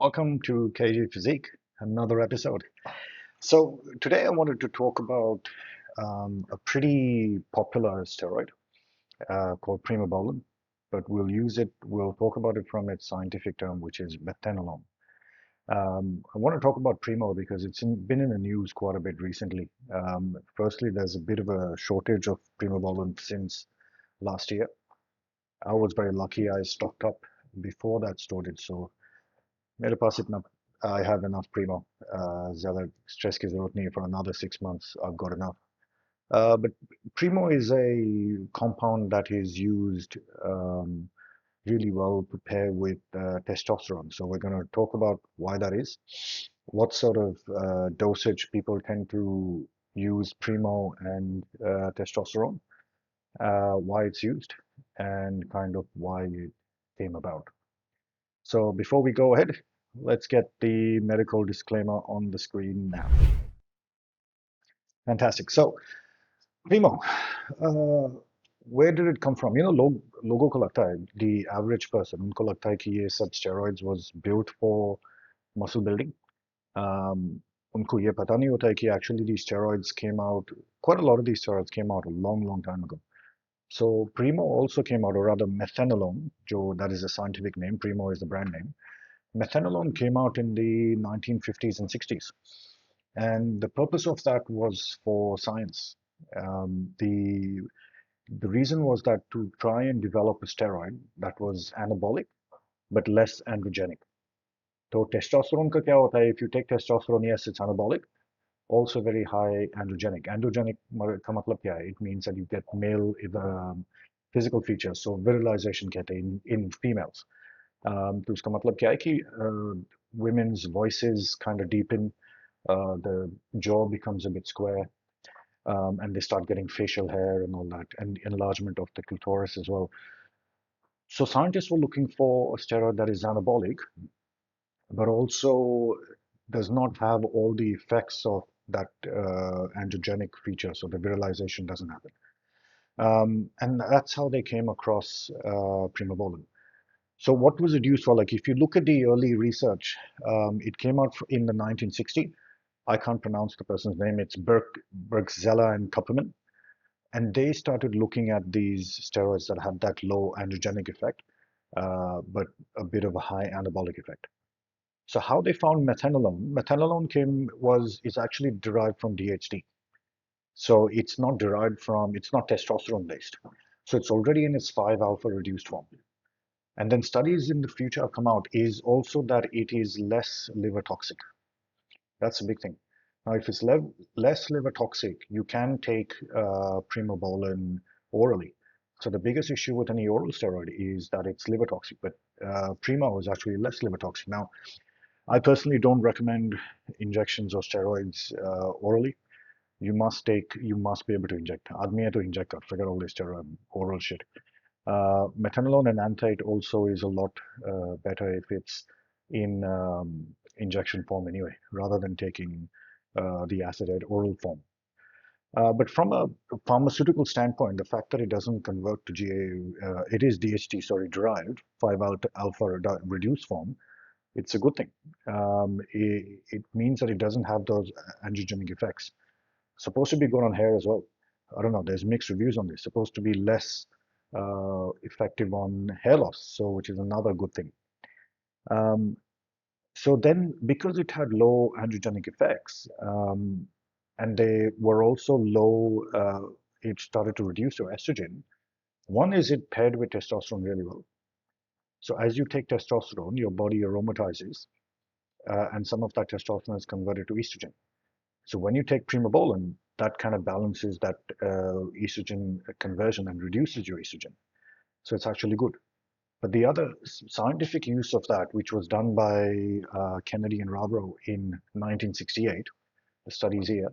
Welcome to KG Physique, another episode. So today I wanted to talk about a pretty popular steroid called Primo, but we'll talk about it from its scientific term, which is methanolone. I want to talk about Primo because been in the news quite a bit recently. Firstly, there's a bit of a shortage of Primo since last year. I was very lucky I stocked up before that started, so मेरे पास इतना I have enough Primo. ज़्यादा stress की ज़रूरत नहीं है for another 6 months. I've got enough. But Primo is a compound that is used really well to pair with testosterone. So we're going to talk about why that is, what sort of dosage people tend to use Primo and testosterone, why it's used, and kind of why it came about. So before we go ahead, let's get the medical disclaimer on the screen now. Fantastic. So, Primo, uh, where did it come from? लोगों को लगता है, the average person, उनको लगता है कि ये सब steroids was built for muscle building. उनको ये पता नहीं होता है कि actually these steroids came out, quite a lot of these steroids came out a long, long time ago. So Primo also came out, or rather methanolone, that is a scientific name, Primo is the brand name. Methanolone came out in the 1950s and 60s, and the purpose of that was for science. The reason was that to try and develop a steroid that was anabolic but less androgenic. So testosterone का क्या होता है? If you take testosterone, yes, it's anabolic, also very high androgenic. Androgenic का मतलब क्या है? It means that you get male physical features, so virilization कहते हैं in females. तो उसका मतलब क्या है कि women's voices kind of deepen, the jaw becomes a bit square, and they start getting facial hair and all that, and enlargement of the clitoris as well. So scientists were looking for a steroid that is anabolic, but also does not have all the effects of that androgenic feature, so the virilization doesn't happen. And that's how they came across Primobolan. So what was it used for? Like if you look at the early research, it came out in the 1960s. I can't pronounce the person's name. It's Bergzella and Kupperman. And they started looking at these steroids that had that low androgenic effect, but a bit of a high anabolic effect. So how they found methanolone? Is actually derived from DHT. So it's not testosterone based. So it's already in its 5-alpha reduced form. And then studies in the future have come out is also that it is less liver toxic. That's a big thing. Now, if it's less liver toxic, you can take Primobolan orally. So the biggest issue with any oral steroid is that it's liver toxic, but Primo is actually less liver toxic. Now, I personally don't recommend injections of steroids orally. You must be able to inject. आदमी है to inject कर, forget all this steroid oral shit. Methanolone and anthite also is a lot better if it's in injection form anyway, rather than taking the acetate oral form. But from a pharmaceutical standpoint, the fact that it doesn't convert to GA, it is DHT, sorry, derived 5-alpha reduced form, it's a good thing. It means that it doesn't have those androgenic effects. Supposed to be good on hair as well. I don't know, there's mixed reviews on this. Supposed to be less effective on hair loss, so which is another good thing. So then, because it had low androgenic effects, and they were also low, it started to reduce your estrogen. One is it paired with testosterone really well. So as you take testosterone, your body aromatizes, and some of that testosterone is converted to estrogen. So when you take Primobolan, that kind of balances that estrogen conversion and reduces your estrogen. So it's actually good. But the other scientific use of that, which was done by Kennedy and Rabro in 1968, the studies here,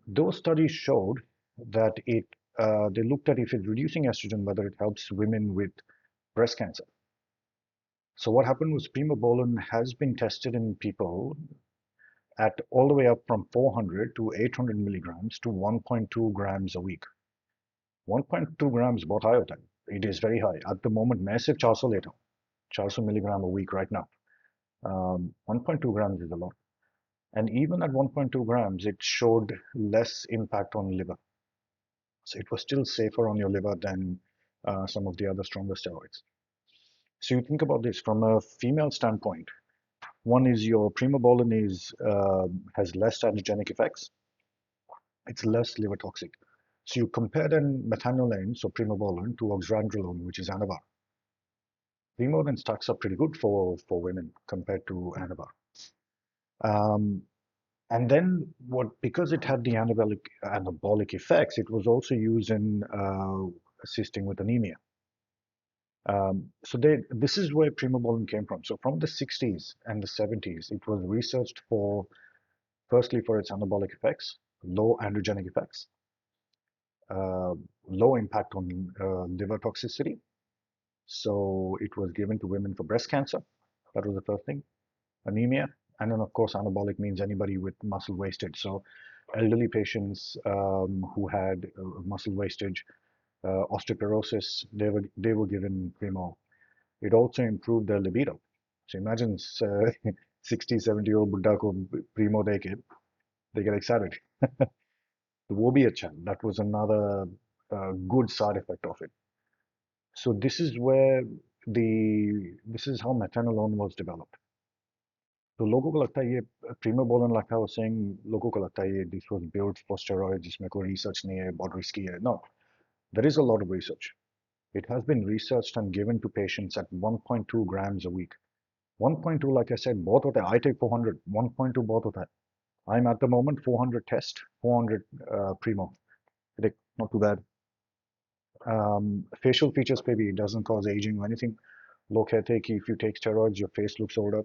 those studies showed that they looked at if it's reducing estrogen, whether it helps women with breast cancer. So what happened was Primobolan has been tested in people at all the way up from 400 to 800 milligrams to 1.2 grams a week. 1.2 grams बहुत high होता है. It is very high. At the moment, मैं सिर्फ 400 लेता हूँ. 400 milligram a week right now. 1.2 grams is a lot. And even at 1.2 grams, it showed less impact on liver. So it was still safer on your liver than some of the other stronger steroids. So you think about this from a female standpoint. One is your primobolan has less androgenic effects. It's less liver toxic. So you compare then methanolane, so primobolan, to oxandrolone, which is anavar. Primo then stacks up pretty good for women compared to anavar. Um, and then what, because it had the anabolic effects, it was also used in assisting with anemia. This is where primobolan came from. So from the 60s and the 70s, it was researched for, firstly, for its anabolic effects, low androgenic effects, uh, low impact on liver toxicity. So it was given to women for breast cancer. That was the first thing. Anemia. And then, of course, anabolic means anybody with muscle wastage. So elderly patients who had muscle wastage, osteoporosis, they were given Primo. It also improved their libido. So imagine 60, 70-year-old Buddha ko Primo deke, they get excited. The Wobiachan, that was another good side effect of it. So this is how methanolone was developed. तो लोगों को लगता है ये Primo बोलन लगता है वो saying लोगों को लगता है ये this was built for steroids इसमें कोई research नहीं है बहुत risky है. No, there is a lot of research. It has been researched and given to patients at 1.2 grams a week. 1.2, like I said, बहुत होता है. I take 400. 1.2 बहुत होता है. I'm at the moment 400 test, 400 Primo. Not too bad. Facial features maybe it doesn't cause aging or anything. लोग कहते हैं कि if you take steroids, your face looks older.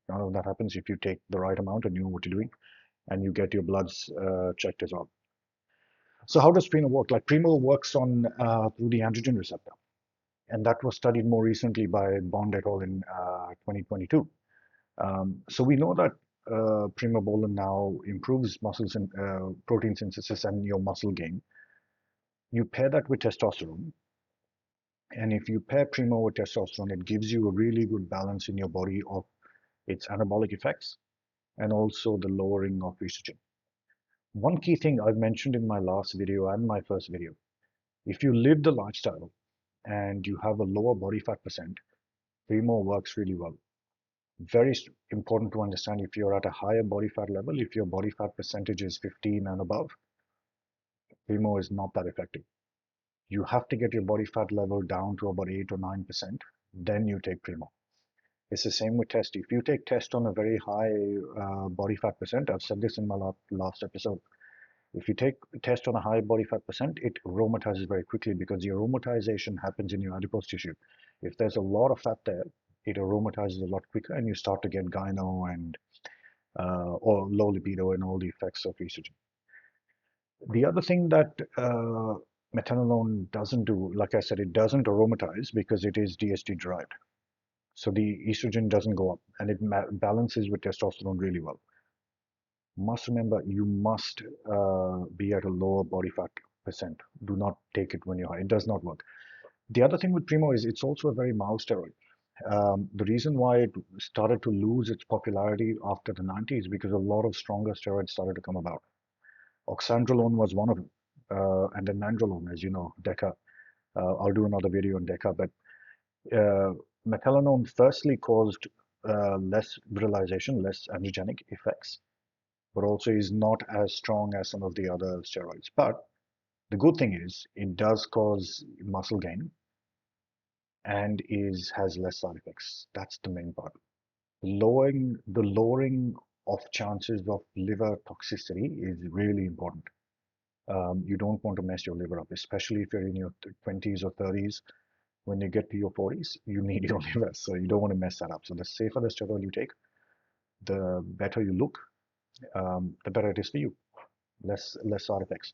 None of that happens if you take the right amount and you know what you're doing, and you get your bloods checked as well. So how does Primo work? Like Primo works on through the androgen receptor, and that was studied more recently by Bond et al. In 2022. So we know that primobolan now improves muscles and protein synthesis and your muscle gain. You pair that with testosterone, and if you pair Primo with testosterone, it gives you a really good balance in your body of its anabolic effects and also the lowering of estrogen. One key thing I've mentioned in my last video and my first video, if you live the lifestyle and you have a lower body fat percent, Primo works really well. Very important to understand if you're at a higher body fat level, if your body fat percentage is 15 and above, Primo is not that effective. You have to get your body fat level down to about 8 or 9%, then you take Primo. It's the same with test. If you take test on a very high body fat percent, I've said this in my last episode, if you take test on a high body fat percent, it aromatizes very quickly because the aromatization happens in your adipose tissue. If there's a lot of fat there, it aromatizes a lot quicker and you start to get gyno and or low libido and all the effects of estrogen. The other thing that methanolone doesn't do, like I said, it doesn't aromatize because it is DHT derived. So the estrogen doesn't go up and it balances with testosterone really well. Must remember, you must be at a lower body fat percent. Do not take it when you're high. It does not work. The other thing with Primo is it's also a very mild steroid. The reason why it started to lose its popularity after the 90s because a lot of stronger steroids started to come about. Oxandrolone was one of them, and then nandrolone, as you know, deca. I'll do another video on deca, but methanolone firstly caused less virilization, less androgenic effects, but also is not as strong as some of the other steroids. But the good thing is it does cause muscle gain and has less side effects. That's the main part. The lowering of chances of liver toxicity is really important. You don't want to mess your liver up, especially if you're in your 20s or 30s. When you get to your 40s, you need your liver, so you don't want to mess that up. So the safer the steroid you take, the better you look, the better it is for you. Less side effects.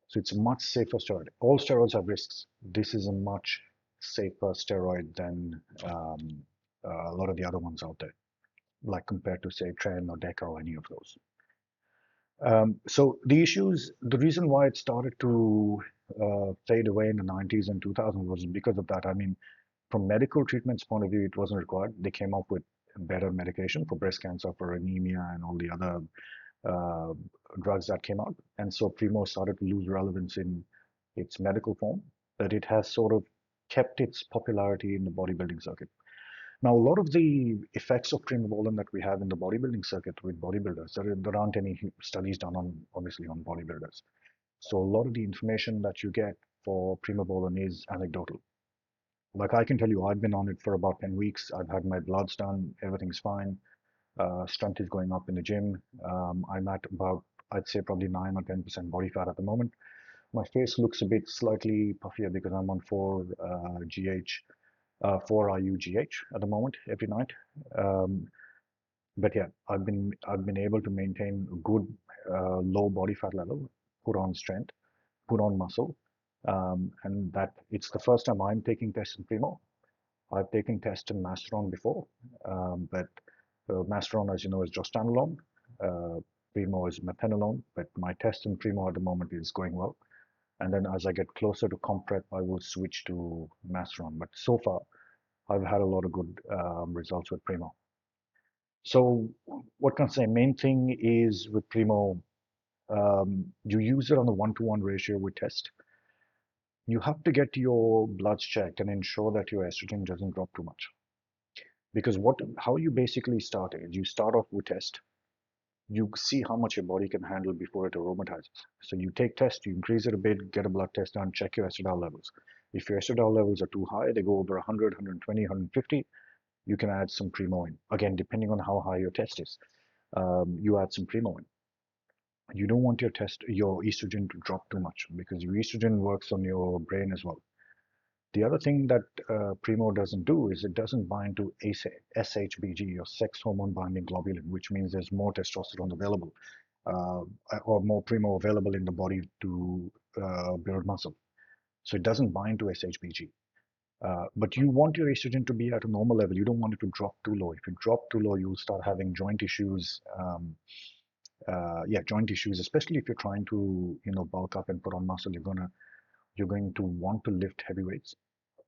So it's a much safer steroid. All steroids have risks. This is a much safer steroid than a lot of the other ones out there, like compared to say Tren or Deca or any of those. So the reason why it started to fade away in the 90s and 2000s was because of that. I mean, from medical treatment's point of view, it wasn't required. They came up with better medication for breast cancer, for anemia, and all the other uh, drugs that came out. And so Primo started to lose relevance in its medical form, but it has sort of kept its popularity in the bodybuilding circuit. Now, a lot of the effects of primobolan that we have in the bodybuilding circuit with bodybuilders, there aren't any studies done on, obviously, on bodybuilders. So a lot of the information that you get for primobolan is anecdotal. Like I can tell you, I've been on it for about 10 weeks. I've had my bloods done. Everything's fine. Strength is going up in the gym. I'm at about, I'd say probably 9 or 10% body fat at the moment. My face looks a bit slightly puffier because I'm on 4 IU/GH at the moment every night. Um, but yeah, I've been able to maintain a good low body fat level, put on strength, put on muscle, and that it's the first time I'm taking tests in Primo. I've taken tests in Masteron before, but Masteron, as you know, is drostanolone. Primo is methanolone, but my test in Primo at the moment is going well. And then as I get closer to comp prep, I will switch to Masteron. But so far, I've had a lot of good results with Primo. So what can I say? Main thing is with Primo, you use it on a 1-to-1 ratio with test. You have to get your bloods checked and ensure that your estrogen doesn't drop too much. Because how you basically start is you start off with test. You see how much your body can handle before it aromatizes. So you take test, you increase it a bit, get a blood test done, check your estradiol levels. If your estradiol levels are too high, they go over 100, 120, 150, you can add some Primo in. Again, depending on how high your test is, you add some Primo in. You don't want your estrogen to drop too much because your estrogen works on your brain as well. The other thing that Primo doesn't do is it doesn't bind to SHBG or sex hormone binding globulin, which means there's more testosterone available uh, or more Primo available in the body to build muscle. So it doesn't bind to SHBG. But you want your estrogen to be at a normal level. You don't want it to drop too low. If you drop too low, you'll start having joint issues. Yeah, joint issues, especially if you're trying to, bulk up and put on muscle. You're going to want to lift heavy weights.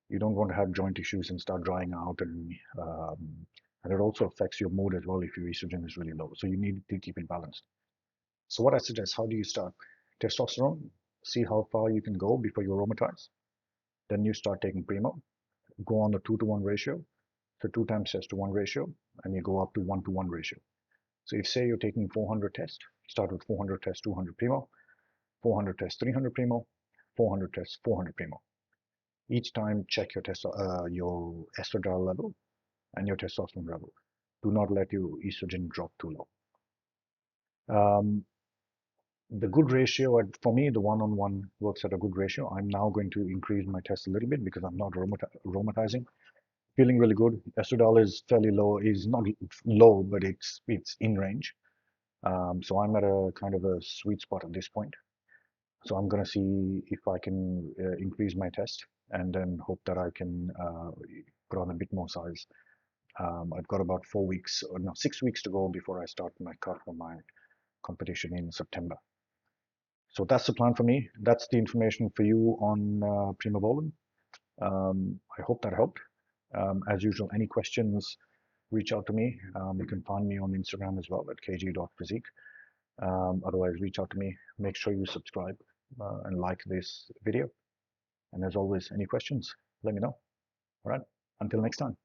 You don't want to have joint issues and start drying out, and it also affects your mood as well if your estrogen is really low. So you need to keep it balanced. So what I suggest, how do you start? Testosterone, see how far you can go before you aromatize. Then you start taking Primo, go on the 2-to-1 ratio, so 2 times test to 1 ratio, and you go up to 1-to-1 ratio. So if say you're taking 400 tests, start with 400 tests, 200 Primo, 400 tests, 300 Primo, 400 tests, 400 Primo. Each time check your estradiol level and your testosterone level. Do not let your estrogen drop too low. Um, the good ratio, for me, the one-on-one works at a good ratio. I'm now going to increase my test a little bit because I'm not aromatizing. Feeling really good. Estradiol is fairly low, is not low, but it's in range. So I'm at a kind of a sweet spot at this point. So I'm going to see if I can increase my test and then hope that I can put on a bit more size. I've got about 4 weeks, or no, 6 weeks to go before I start my cut for my competition in September. So that's the plan for me. That's the information for you on Primobolan. I hope that helped. As usual, any questions, reach out to me. You can find me on Instagram as well at kg.physique. Otherwise, reach out to me. Make sure you subscribe and like this video. And as always, any questions, let me know. All right. Until next time.